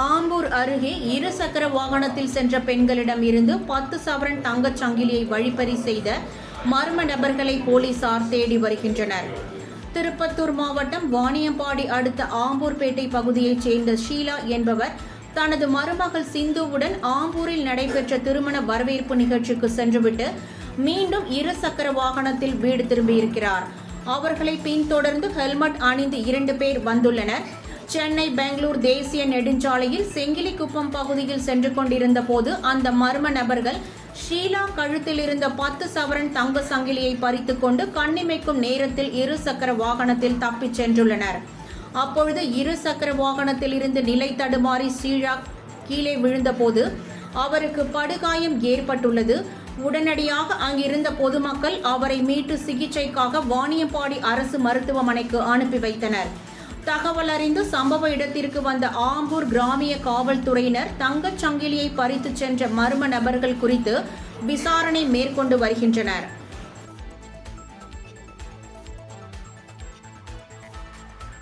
ஆம்பூர் அருகே இருசக்கர வாகனத்தில் சென்ற பெண்களிடம் இருந்து 10 சவரன் தங்கச் சங்கிலியை வழிப்பறி செய்த மர்ம நபர்களை போலீசார் தேடி வருகின்றனர். திருப்பத்தூர் மாவட்டம் வாணியம்பாடி அடுத்த ஆம்பூர்பேட்டை பகுதியைச் சேர்ந்த ஷீலா என்பவர் தனது மருமகள் சிந்துவுடன் ஆம்பூரில் நடைபெற்ற திருமண வரவேற்பு நிகழ்ச்சிக்கு சென்றுவிட்டு மீண்டும் இருசக்கர வாகனத்தில் வீடு திரும்பியிருக்கிறார். அவர்களை பின்தொடர்ந்து ஹெல்மெட் அணிந்து 2 பேர் வந்துள்ளனர். சென்னை பெங்களூர் தேசிய நெடுஞ்சாலையில் செங்கிலிக்குப்பம் பகுதியில் சென்று கொண்டிருந்த போது அந்த மர்ம நபர்கள் ஷீலா கழுத்தில் இருந்த 10 சவரன் தங்க சங்கிலியை பறித்துக் கொண்டு கண்ணிமைக்கும் நேரத்தில் இருசக்கர வாகனத்தில் தப்பிச் சென்றுள்ளனர். அப்பொழுது இருசக்கர வாகனத்தில் இருந்து நிலை தடுமாறி ஷீலா கீழே விழுந்தபோது அவருக்கு படுகாயம் ஏற்பட்டுள்ளது. உடனடியாக அங்கிருந்த பொதுமக்கள் அவரை மீட்டு சிகிச்சைக்காக வாணியம்பாடி அரசு மருத்துவமனைக்கு அனுப்பி வைத்தனர். தகவல் அறிந்து சம்பவ இடத்திற்கு வந்த ஆம்பூர் கிராமிய காவல்துறையினர் தங்கச் சங்கிலியை பறித்து சென்ற மர்ம நபர்கள் குறித்து விசாரணை மேற்கொண்டு வருகின்றனர்.